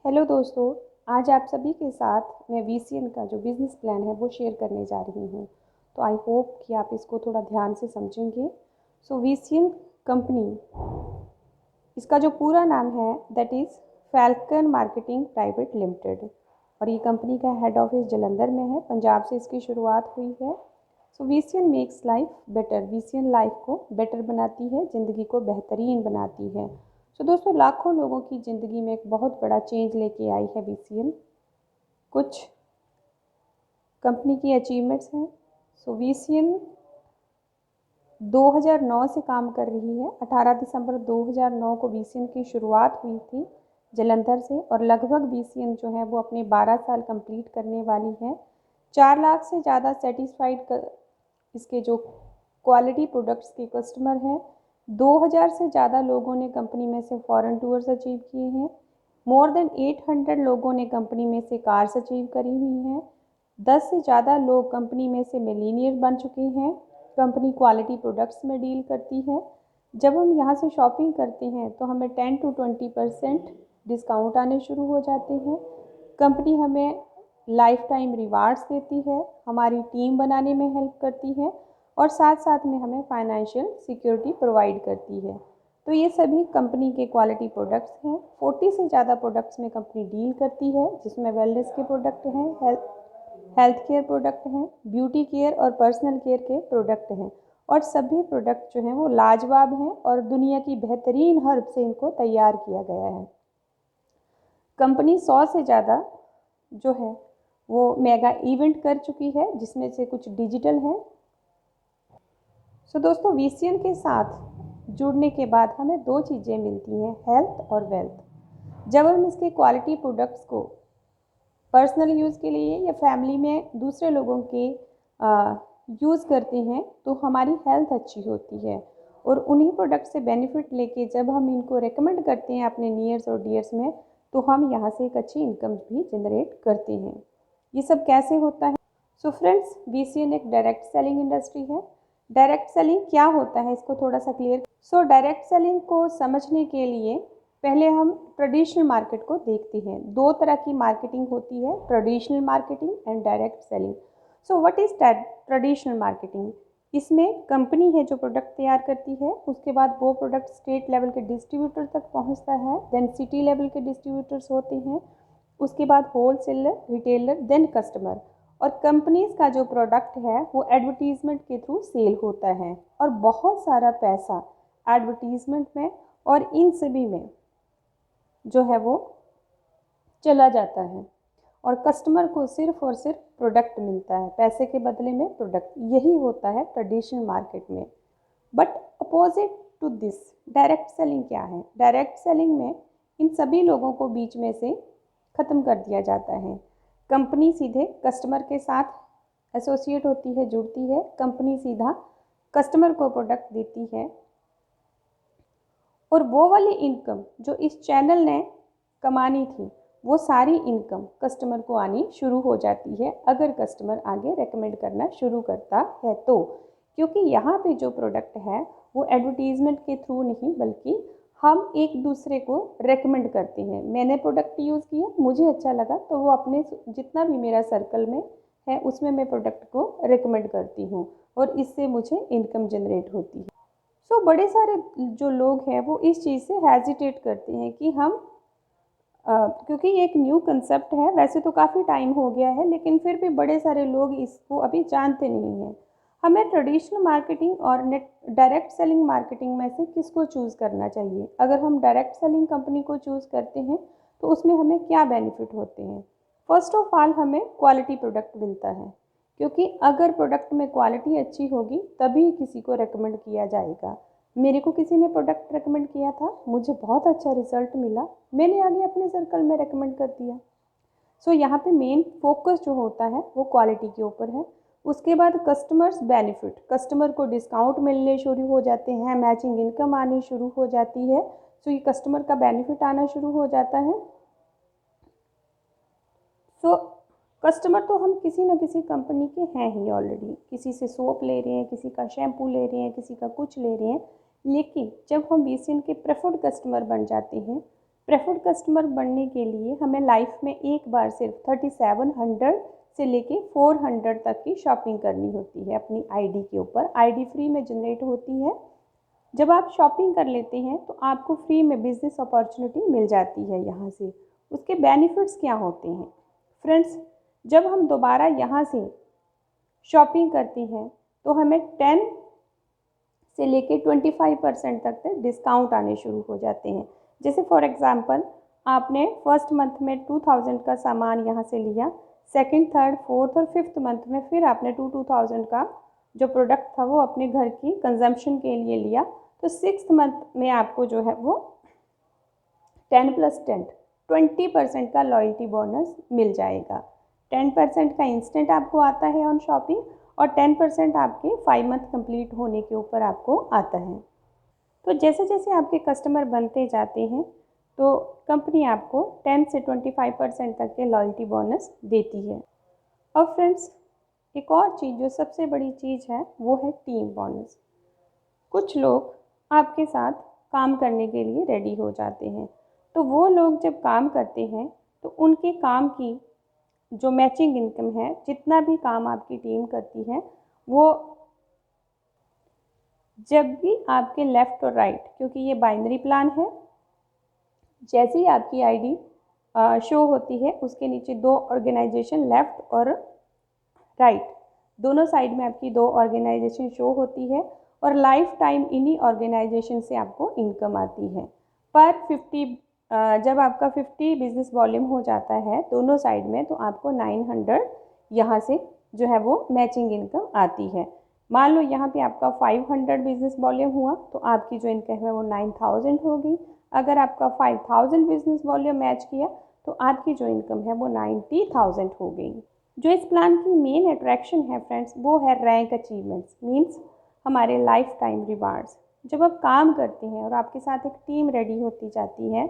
Hello दोस्तों, आज आप सभी के साथ मैं वीसीएन का जो बिज़नेस प्लान है वो शेयर करने जा रही हूँ। तो आई होप कि आप इसको थोड़ा ध्यान से समझेंगे। सो वीसीएन कंपनी, इसका जो पूरा नाम है that is falcon marketing private limited, और ये कंपनी का हेड ऑफिस जलंधर में है। पंजाब से इसकी शुरुआत हुई है। So VCN makes life better, VCN life को बेटर बनाती है, ज़िंदगी को बेहतरीन बनाती है। सो दोस्तों, लाखों लोगों की ज़िंदगी में एक बहुत बड़ा चेंज लेके आई है वीसीएन। कुछ कंपनी की अचीवमेंट्स हैं। सो वीसीएन 2009 से काम कर रही है। 18 दिसंबर 2009 को वीसीएन की शुरुआत हुई थी जलंधर से, और लगभग वीसीएन जो है वो अपने 12 साल कंप्लीट करने वाली है। 4 लाख से ज़्यादा सेटिस्फाइड इसके जो क्वालिटी प्रोडक्ट्स के कस्टमर हैं। 2000 से ज़्यादा लोगों ने कंपनी में से फॉरेन टूर्स अचीव किए हैं। मोर देन 800 लोगों ने कंपनी में से कार्स अचीव करी हुई हैं। 10 से ज़्यादा लोग कंपनी में से मिलीनियर बन चुके हैं। कंपनी क्वालिटी प्रोडक्ट्स में डील करती है। जब हम यहाँ से शॉपिंग करते हैं तो हमें 10 to 20% डिस्काउंट आने शुरू हो जाते हैं। कंपनी हमें लाइफ टाइम रिवार्ड्स देती है, हमारी टीम बनाने में हेल्प करती है, और साथ साथ में हमें फाइनेंशियल सिक्योरिटी प्रोवाइड करती है। तो ये सभी कंपनी के क्वालिटी प्रोडक्ट्स हैं। 40 से ज़्यादा प्रोडक्ट्स में कंपनी डील करती है, जिसमें वेलनेस के प्रोडक्ट हैं, हेल्थ केयर प्रोडक्ट हैं, ब्यूटी केयर और पर्सनल केयर के प्रोडक्ट हैं। और सभी प्रोडक्ट जो हैं वो लाजवाब हैं और दुनिया की बेहतरीन हर्ब से इनको तैयार किया गया है। कंपनी 100 से ज़्यादा जो है वो मेगा इवेंट कर चुकी है, जिसमें से कुछ डिजिटल हैं। सो दोस्तों, वीसीएन के साथ जुड़ने के बाद हमें दो चीज़ें मिलती हैं, हेल्थ और वेल्थ। जब हम इसके क्वालिटी प्रोडक्ट्स को पर्सनल यूज़ के लिए या फैमिली में दूसरे लोगों के यूज़ करते हैं तो हमारी हेल्थ अच्छी होती है, और उन्हीं प्रोडक्ट से बेनिफिट लेके जब हम इनको रेकमेंड करते हैं अपने नियर्स और डियर्स में, तो हम यहाँ से एक अच्छी इनकम भी जनरेट करते हैं। ये सब कैसे होता है? सो फ्रेंड्स, वीसीएन एक डायरेक्ट सेलिंग इंडस्ट्री है। डायरेक्ट सेलिंग क्या होता है, इसको थोड़ा सा क्लियर। सो डायरेक्ट सेलिंग को समझने के लिए पहले हम ट्रेडिशनल मार्केट को देखते हैं। दो तरह की मार्केटिंग होती है, traditional marketing and direct selling. So what is traditional marketing? इसमें कंपनी है जो प्रोडक्ट तैयार करती है, उसके बाद वो प्रोडक्ट स्टेट लेवल के डिस्ट्रीब्यूटर तक पहुंचता है, देन सिटी लेवल के डिस्ट्रीब्यूटर्स होते हैं, उसके बाद wholesaler, retailer, then customer. और कंपनीज का जो प्रोडक्ट है वो एडवर्टीजमेंट के थ्रू सेल होता है, और बहुत सारा पैसा एडवर्टीजमेंट में और इन सभी में जो है वो चला जाता है, और कस्टमर को सिर्फ और सिर्फ प्रोडक्ट मिलता है, पैसे के बदले में प्रोडक्ट। यही होता है ट्रेडिशनल मार्केट में। But opposite to this direct selling क्या है? डायरेक्ट सेलिंग में इन सभी लोगों को बीच में से ख़त्म कर दिया जाता है। कंपनी सीधे कस्टमर के साथ एसोसिएट होती है, जुड़ती है। कंपनी सीधा कस्टमर को प्रोडक्ट देती है, और वो वाली इनकम जो इस चैनल ने कमानी थी वो सारी इनकम कस्टमर को आनी शुरू हो जाती है, अगर कस्टमर आगे रेकमेंड करना शुरू करता है तो। क्योंकि यहाँ पे जो प्रोडक्ट है वो एडवर्टीजमेंट के थ्रू नहीं, बल्कि हम एक दूसरे को रेकमेंड करते हैं। मैंने प्रोडक्ट यूज़ किया, मुझे अच्छा लगा, तो वो अपने जितना भी मेरा सर्कल में है उसमें मैं प्रोडक्ट को रेकमेंड करती हूँ, और इससे मुझे इनकम जनरेट होती है। सो बड़े सारे जो लोग हैं वो इस चीज़ से हेजिटेट करते हैं कि हम क्योंकि ये एक न्यू कंसेप्ट है। वैसे तो काफ़ी टाइम हो गया है, लेकिन फिर भी बड़े सारे लोग इसको अभी जानते नहीं हैं। हमें ट्रेडिशनल मार्केटिंग और नेट डायरेक्ट सेलिंग मार्केटिंग में से किसको चूज़ करना चाहिए? अगर हम डायरेक्ट सेलिंग कंपनी को चूज़ करते हैं तो उसमें हमें क्या बेनिफिट होते हैं? फर्स्ट ऑफ ऑल, हमें क्वालिटी प्रोडक्ट मिलता है, क्योंकि अगर प्रोडक्ट में क्वालिटी अच्छी होगी तभी किसी को रेकमेंड किया जाएगा। मेरे को किसी ने प्रोडक्ट रेकमेंड किया था, मुझे बहुत अच्छा रिजल्ट मिला, मैंने आगे अपने सर्कल में रेकमेंड कर दिया। सो यहाँ पे मेन फोकस जो होता है वो क्वालिटी के ऊपर है। उसके बाद कस्टमर्स बेनिफिट, कस्टमर को डिस्काउंट मिलने शुरू हो जाते हैं, मैचिंग इनकम आनी शुरू हो जाती है। सो ये कस्टमर का बेनिफिट आना शुरू हो जाता है। सो कस्टमर तो हम किसी न किसी कंपनी के हैं ही ऑलरेडी। किसी से सोप ले रहे हैं, किसी का शैम्पू ले रहे हैं, किसी का कुछ ले रहे हैं। लेकिन जब हम वीसीएन के प्रेफर्ड कस्टमर बन जाते हैं प्रेफर्ड कस्टमर बनने के लिए हमें लाइफ में एक बार सिर्फ 3700 से लेके 400 तक की शॉपिंग करनी होती है अपनी आईडी के ऊपर। आईडी फ्री में जनरेट होती है। जब आप शॉपिंग कर लेते हैं तो आपको फ्री में बिजनेस अपॉर्चुनिटी मिल जाती है यहाँ से। उसके बेनिफिट्स क्या होते हैं फ्रेंड्स? जब हम दोबारा यहाँ से शॉपिंग करते हैं तो हमें 10 से लेके 25% तक डिस्काउंट आने शुरू हो जाते हैं। जैसे फॉर एग्ज़ाम्पल आपने फर्स्ट मंथ में 2000 का सामान यहाँ से लिया, सेकंड, थर्ड, फोर्थ और फिफ्थ मंथ में फिर आपने 2000 का जो प्रोडक्ट था वो अपने घर की कंजम्पशन के लिए लिया, तो सिक्स्थ मंथ में आपको जो है वो 10 + 10 20% का लॉयल्टी बोनस मिल जाएगा। 10% का इंस्टेंट आपको आता है ऑन शॉपिंग और 10% आपके 5 मंथ कंप्लीट होने के ऊपर आपको आता है। तो जैसे जैसे आपके कस्टमर बनते जाते हैं तो कंपनी आपको 10 से 25% तक के लॉयल्टी बोनस देती है। और फ्रेंड्स, एक और चीज़ जो सबसे बड़ी चीज़ है वो है टीम बोनस। कुछ लोग आपके साथ काम करने के लिए रेडी हो जाते हैं, तो वो लोग जब काम करते हैं तो उनके काम की जो मैचिंग इनकम है, जितना भी काम आपकी टीम करती है, वो जब भी आपके लेफ़्ट और राइट, क्योंकि ये बाइनरी प्लान है, जैसे ही आपकी आईडी शो होती है उसके नीचे 2 ऑर्गेनाइजेशन लेफ़्ट और राइट दोनों साइड में आपकी 2 ऑर्गेनाइजेशन शो होती है और लाइफ टाइम इन्हीं ऑर्गेनाइजेशन से आपको इनकम आती है। पर 50 जब आपका 50 बिजनेस वॉल्यूम हो जाता है दोनों साइड में तो आपको 900 यहाँ से जो है वो मैचिंग इनकम आती है। मान लो यहाँ पे आपका 500 बिजनेस वॉल्यूम हुआ तो आपकी जो इनकम है वो 9000 होगी। अगर आपका 5000 बिजनेस वॉल्यूम मैच किया तो आपकी जो इनकम है वो 90000 हो गई। जो इस प्लान की मेन अट्रैक्शन है फ्रेंड्स वो है रैंक अचीवमेंट्स, मीन्स हमारे लाइफ टाइम रिवार्ड्स। जब आप काम करते हैं और आपके साथ एक टीम रेडी होती जाती है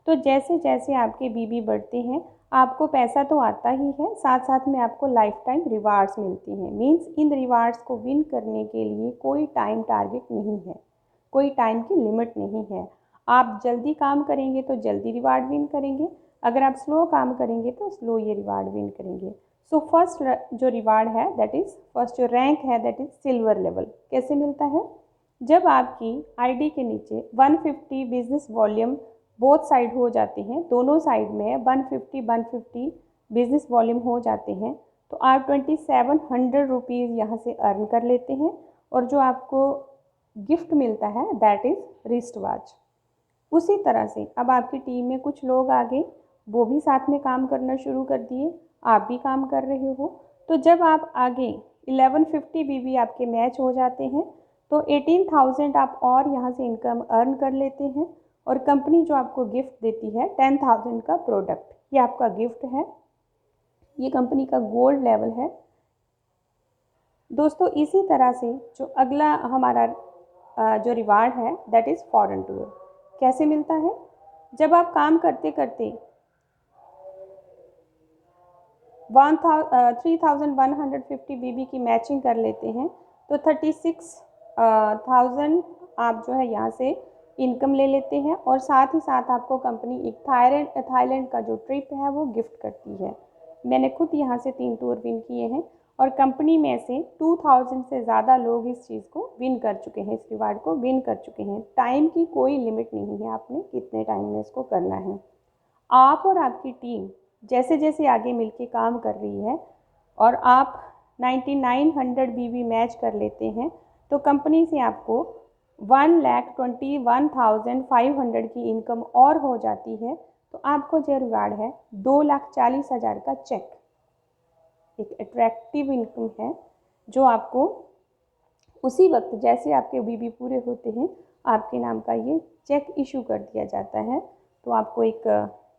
तो जैसे जैसे आपके बीबी बढ़ते हैं आपको पैसा तो आता ही है, साथ साथ में आपको लाइफ टाइम रिवार्ड्स मिलती हैं। मीन्स इन रिवार्ड्स को विन करने के लिए कोई टाइम टारगेट नहीं है, कोई टाइम की लिमिट नहीं है। आप जल्दी काम करेंगे तो जल्दी रिवार्ड विन करेंगे, अगर आप स्लो काम करेंगे तो स्लो ये रिवार्ड विन करेंगे। सो फर्स्ट जो रिवार्ड है दैट इज़, फर्स्ट जो रैंक है दैट इज़ सिल्वर लेवल। कैसे मिलता है? जब आपकी आईडी के नीचे 150 बिजनेस वॉल्यूम बोथ साइड हो जाते हैं, दोनों साइड में 150 बिजनेस वॉल्यूम हो जाते हैं तो आप 2700 रुपीज़ यहाँ से अर्न कर लेते हैं और जो आपको गिफ्ट मिलता है दैट इज़ रिस्ट वॉच। उसी तरह से अब आपकी टीम में कुछ लोग आ गए, वो भी साथ में काम करना शुरू कर दिए, आप भी काम कर रहे हो, तो जब आप आगे 1150 बीबी आपके मैच हो जाते हैं तो 18,000 आप और यहाँ से इनकम अर्न कर लेते हैं और कंपनी जो आपको गिफ्ट देती है 10,000 का प्रोडक्ट, ये आपका गिफ्ट है, ये कंपनी का गोल्ड लेवल है। दोस्तों इसी तरह से जो अगला हमारा जो रिवार्ड है दैट इज़ फॉरेन टूर। कैसे मिलता है? जब आप काम करते करते 3150 बीबी की मैचिंग कर लेते हैं तो 36,000 आप जो है यहाँ से इनकम ले लेते हैं और साथ ही साथ आपको कंपनी एक थाईलैंड का जो ट्रिप है वो गिफ्ट करती है। मैंने खुद यहाँ से 3 टूर विन किए हैं और कंपनी में से 2000 से ज़्यादा लोग इस चीज़ को विन कर चुके हैं, इस रिवार्ड को विन कर चुके हैं। टाइम की कोई लिमिट नहीं है, आपने कितने टाइम में इसको करना है। आप और आपकी टीम जैसे जैसे आगे मिलके काम कर रही है और आप 9900 बीबी मैच कर लेते हैं तो कंपनी से आपको 1,21,500 की इनकम और हो जाती है तो आपको जो रिवार्ड है 2,40,000 का चेक, एक अट्रैक्टिव इनकम है जो आपको उसी वक्त जैसे आपके बीबी पूरे होते हैं आपके नाम का ये चेक इशू कर दिया जाता है। तो आपको एक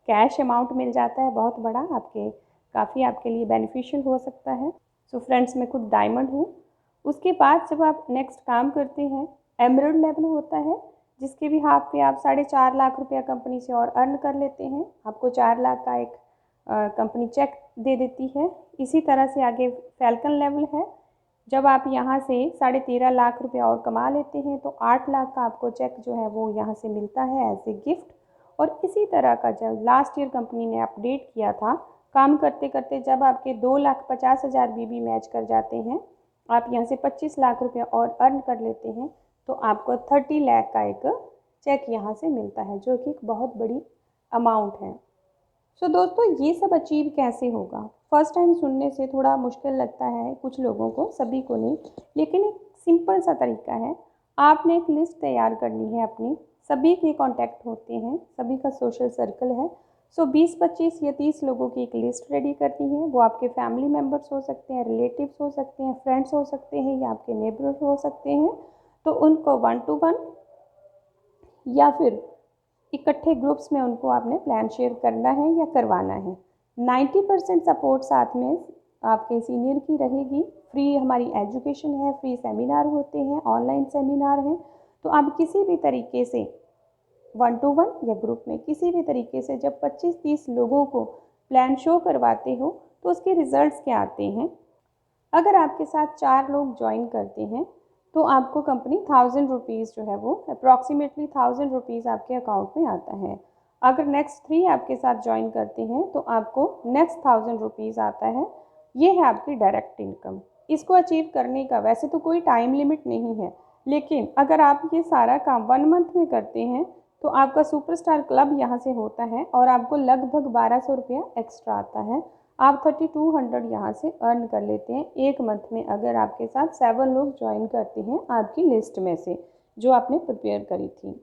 कैश अमाउंट मिल जाता है बहुत बड़ा, आपके काफ़ी आपके लिए बेनिफिशियल हो सकता है। सो फ्रेंड्स, मैं खुद डायमंड हूँ। उसके बाद जब आप नेक्स्ट काम करते हैं एमरल्ड लेवल होता है जिसके भी हाथ पे आप 4.5 लाख रुपया कंपनी से और अर्न कर लेते हैं। आपको 4 लाख का एक कंपनी चेक दे देती है। इसी तरह से आगे फैल्कन लेवल है, जब आप यहाँ से 13.5 लाख रुपया और कमा लेते हैं तो 8 लाख का आपको चेक जो है वो यहाँ से मिलता है एज ए गिफ्ट। और इसी तरह का जब लास्ट ईयर कंपनी ने अपडेट किया था, काम करते करते जब आपके 2,50,000 बीबी मैच कर जाते हैं, आप यहाँ से 25 लाख रुपया और अर्न कर लेते हैं, तो आपको 30 लाख का एक चेक यहाँ से मिलता है, जो कि एक बहुत बड़ी अमाउंट है। सो दोस्तों, ये सब अचीव कैसे होगा? फर्स्ट टाइम सुनने से थोड़ा मुश्किल लगता है कुछ लोगों को, सभी को नहीं, लेकिन एक सिंपल सा तरीका है। आपने एक लिस्ट तैयार करनी है अपनी, सभी के कॉन्टैक्ट होते हैं, सभी का सोशल सर्कल है। सो 20, 25 या 30 लोगों की एक लिस्ट रेडी करनी है। वो आपके फैमिली मेम्बर्स हो सकते हैं, रिलेटिव्स हो सकते हैं, फ्रेंड्स हो सकते हैं, या आपके नेबर्स हो सकते हैं। तो उनको 1 to 1 या फिर इकट्ठे ग्रुप्स में उनको आपने प्लान शेयर करना है या करवाना है। 90% सपोर्ट साथ में आपके सीनियर की रहेगी। फ्री हमारी एजुकेशन है, फ्री सेमिनार होते हैं, ऑनलाइन सेमिनार हैं। तो आप किसी भी तरीके से 1 to 1 या ग्रुप में किसी भी तरीके से जब 25-30 लोगों को प्लान शो करवाते हो, तो उसके रिजल्ट्स क्या आते हैं? अगर आपके साथ 4 लोग ज्वाइन करते हैं, तो आपको कंपनी 1000 रुपीज़ जो है वो अप्रॉक्सीमेटली 1000 रुपीज़ आपके अकाउंट में आता है। अगर नेक्स्ट 3 आपके साथ ज्वाइन करते हैं, तो आपको नेक्स्ट 1000 रुपीज़ आता है। ये है आपकी डायरेक्ट इनकम। इसको अचीव करने का वैसे तो कोई टाइम लिमिट नहीं है, लेकिन अगर आप ये सारा काम 1 मंथ में करते हैं, तो आपका सुपरस्टार क्लब यहाँ से होता है और आपको लगभग 1200 रुपया एक्स्ट्रा आता है। आप 3200 यहाँ से अर्न कर लेते हैं एक मंथ में, अगर आपके साथ 7 लोग ज्वाइन करते हैं आपकी लिस्ट में से जो आपने प्रिपेयर करी थी।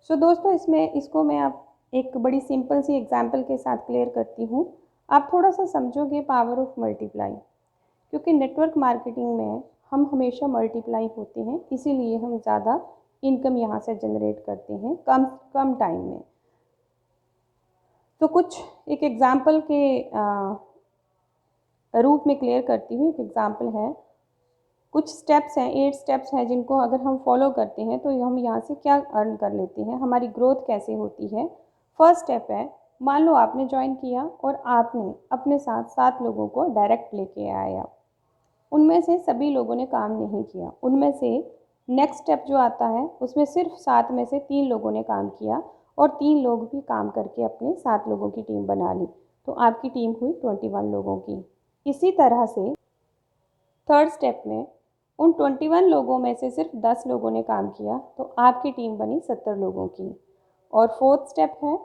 सो दोस्तों, इसको मैं आप एक बड़ी सिंपल सी एग्जांपल के साथ क्लियर करती हूँ। आप थोड़ा सा समझोगे पावर ऑफ मल्टीप्लाई, क्योंकि नेटवर्क मार्केटिंग में हम हमेशा मल्टीप्लाई होते हैं, इसीलिए हम ज़्यादा इनकम यहाँ से जनरेट करते हैं कम टाइम में। तो कुछ एक एग्ज़ाम्पल के रूप में क्लियर करती हूँ। एक एग्ज़ाम्पल है, कुछ स्टेप्स हैं, 8 स्टेप्स हैं, जिनको अगर हम फॉलो करते हैं तो हम यहाँ से क्या अर्न कर लेते हैं, हमारी ग्रोथ कैसे होती है। फर्स्ट स्टेप है, मान लो आपने ज्वाइन किया और आपने अपने साथ 7 लोगों को डायरेक्ट लेके आया। उनमें से सभी लोगों ने काम नहीं किया, उनमें से नेक्स्ट स्टेप जो आता है उसमें सिर्फ 7 में से 3 लोगों ने काम किया और 3 लोग भी काम करके अपने 7 लोगों की टीम बना ली, तो आपकी टीम हुई 21 लोगों की। इसी तरह से थर्ड स्टेप में उन 21 लोगों में से सिर्फ 10 लोगों ने काम किया, तो आपकी टीम बनी 70 लोगों की। और फोर्थ स्टेप है,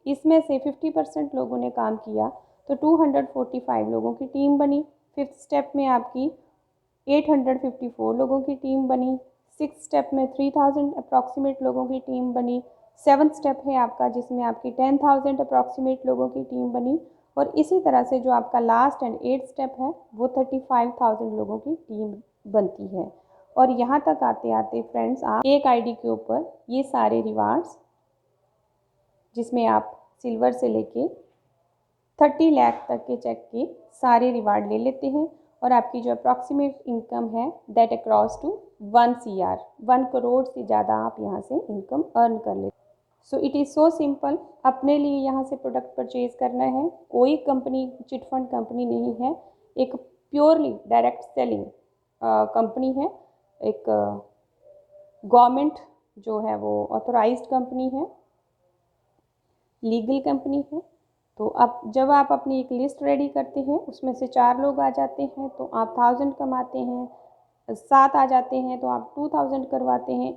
इसमें से 50% लोगों ने काम किया, तो 245 लोगों की टीम बनी। फिफ्थ स्टेप में आपकी 854 लोगों की टीम बनी। सिक्स स्टेप में 3000 अप्रॉक्सीमेट लोगों की टीम बनी। सेवन्थ स्टेप है आपका, जिसमें आपकी 10,000 अप्रॉक्सीमेट लोगों की टीम बनी। और इसी तरह से जो आपका लास्ट एंड 8th स्टेप है, वो 35,000 लोगों की टीम बनती है। और यहाँ तक आते आते फ्रेंड्स, आप एक आईडी के ऊपर ये सारे रिवार्ड्स, जिसमें आप सिल्वर से लेके 30 लाख तक के चेक के सारे रिवार्ड ले लेते हैं, और आपकी जो अप्रॉक्सीमेट इनकम है that across to 1 CR, 1 crore से ज़्यादा आप यहाँ से इनकम अर्न कर लेते हैं। So it is so simple. अपने लिए यहाँ से प्रोडक्ट परचेज करना है, कोई कंपनी चिटफंड कंपनी नहीं है, एक प्योरली डायरेक्ट सेलिंग कंपनी है, एक गवर्नमेंट जो है वो ऑथोराइज्ड कंपनी है, लीगल कंपनी है। तो अब जब आप अपनी एक लिस्ट रेडी करते हैं, उसमें से 4 लोग आ जाते हैं तो आप 1000 कमाते हैं, 7 आ जाते हैं तो आप 2000 करवाते हैं,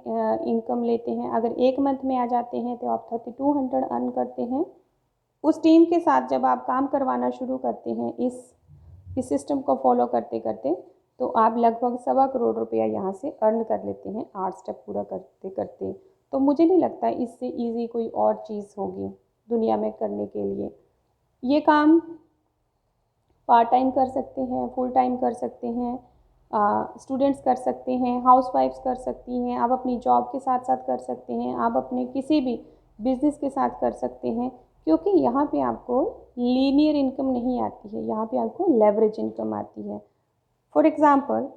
इनकम लेते हैं। अगर एक मंथ में आ जाते हैं तो आप 3200 अर्न करते हैं। उस टीम के साथ जब आप काम करवाना शुरू करते हैं इस सिस्टम को फॉलो करते करते, तो आप लगभग 1.25 करोड़ रुपया यहाँ से अर्न कर लेते हैं 8 स्टेप पूरा करते करते। तो मुझे नहीं लगता इससे ईजी कोई और चीज़ होगी दुनिया में करने के लिए। ये काम पार्ट टाइम कर सकते हैं, फुल टाइम कर सकते हैं, स्टूडेंट्स कर सकते हैं, हाउसवाइफ्स कर सकती हैं, आप अपनी जॉब के साथ साथ कर सकते हैं, आप अपने किसी भी बिजनेस के साथ कर सकते हैं, क्योंकि यहाँ पे आपको लीनियर इनकम नहीं आती है, यहाँ पे आपको लेवरेज इनकम आती है। फॉर एग्ज़ाम्पल,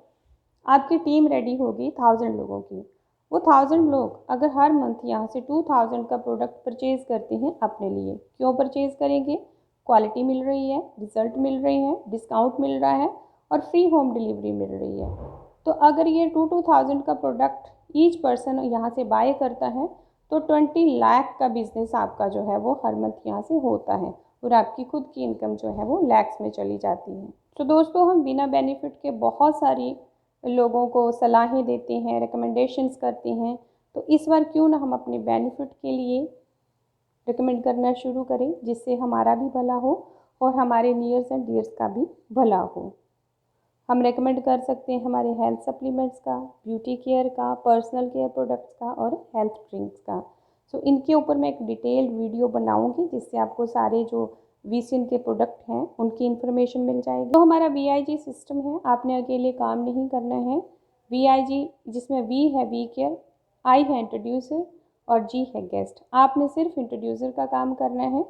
आपकी टीम रेडी होगी 1000 लोगों की। वो 1000 लोग अगर हर मंथ यहाँ से 2000 का प्रोडक्ट परचेज़ करते हैं अपने लिए, क्यों परचेज़ करेंगे? क्वालिटी मिल रही है, रिज़ल्ट मिल रहे हैं, डिस्काउंट मिल रहा है और फ्री होम डिलीवरी मिल रही है। तो अगर ये 2,000 का प्रोडक्ट ईच पर्सन यहाँ से बाय करता है, तो 20 लाख का बिजनेस आपका जो है वो हर मंथ यहाँ से होता है और आपकी खुद की इनकम जो है वो लैक्स में चली जाती है। तो दोस्तों हम बिना बेनिफिट के बहुत सारी लोगों को सलाहें देते हैं, रिकमेंडेशंस करते हैं, तो इस बार क्यों ना हम अपने बेनिफिट के लिए रिकमेंड करना शुरू करें, जिससे हमारा भी भला हो और हमारे नियर्स एंड डियर्स का भी भला हो। हम रेकमेंड कर सकते हैं हमारे हेल्थ सप्लीमेंट्स का, ब्यूटी केयर का, पर्सनल केयर प्रोडक्ट्स का और हेल्थ ड्रिंक्स का। सो इनके ऊपर मैं एक डिटेल्ड वीडियो बनाऊंगी जिससे आपको सारे जो VCN के प्रोडक्ट हैं उनकी इन्फॉर्मेशन मिल जाएगी। तो हमारा VIG सिस्टम है, आपने अकेले काम नहीं करना है। VIG जिसमें V है वी केयर, I है इंट्रोड्यूसर और G है गेस्ट। आपने सिर्फ इंट्रोड्यूसर का काम करना है,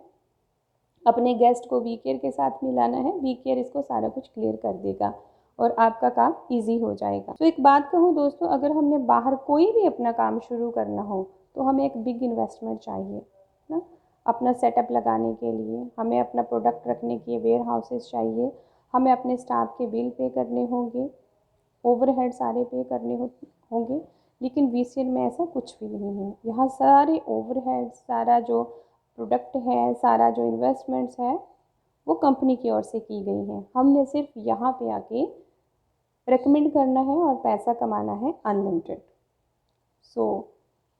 अपने गेस्ट को वी केयर के साथ मिलाना है, वी केयर इसको सारा कुछ क्लियर कर देगा और आपका काम इजी हो जाएगा। तो एक बात कहूँ दोस्तों, अगर हमने बाहर कोई भी अपना काम शुरू करना हो तो हमें एक बिग इन्वेस्टमेंट चाहिए ना, अपना सेटअप लगाने के लिए, हमें अपना प्रोडक्ट रखने के वेयर हाउसेस चाहिए, हमें अपने स्टाफ के बिल पे करने होंगे, ओवरहेड सारे पे करने होंगे। लेकिन VCN में ऐसा कुछ भी नहीं है। यहाँ सारे ओवरहेड, सारा जो प्रोडक्ट है, सारा जो इन्वेस्टमेंट्स है वो कंपनी की ओर से की गई हैं। हमने सिर्फ यहाँ पे आके रेकमेंड करना है और पैसा कमाना है अनलिमिटेड। सो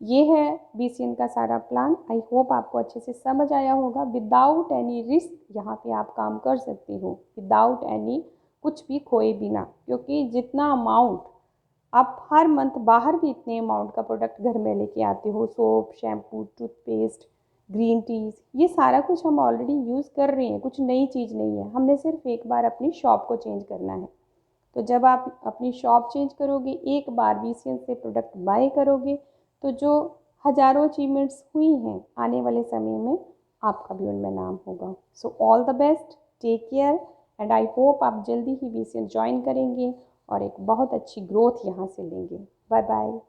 ये है VCN का सारा प्लान। आई होप आपको अच्छे से समझ आया होगा। विदाउट एनी रिस्क यहाँ पे आप काम कर सकते हो, विदाउट एनी कुछ भी खोए बिना, क्योंकि जितना अमाउंट आप हर मंथ बाहर भी इतने अमाउंट का प्रोडक्ट घर में लेके आते हो, soap, shampoo, toothpaste, green teas, ये सारा कुछ हम ऑलरेडी यूज़ कर रहे हैं, कुछ नई चीज़ नहीं है। हमने सिर्फ एक बार अपनी शॉप को चेंज करना है। तो जब आप अपनी शॉप चेंज करोगे, एक बार VCN से प्रोडक्ट बाय करोगे, तो जो हज़ारों अचीवमेंट्स हुई हैं आने वाले समय में आपका भी उनमें नाम होगा। So all the best, take care and I hope आप जल्दी ही VCN ज्वाइन करेंगे और एक बहुत अच्छी ग्रोथ यहाँ से लेंगे। Bye bye.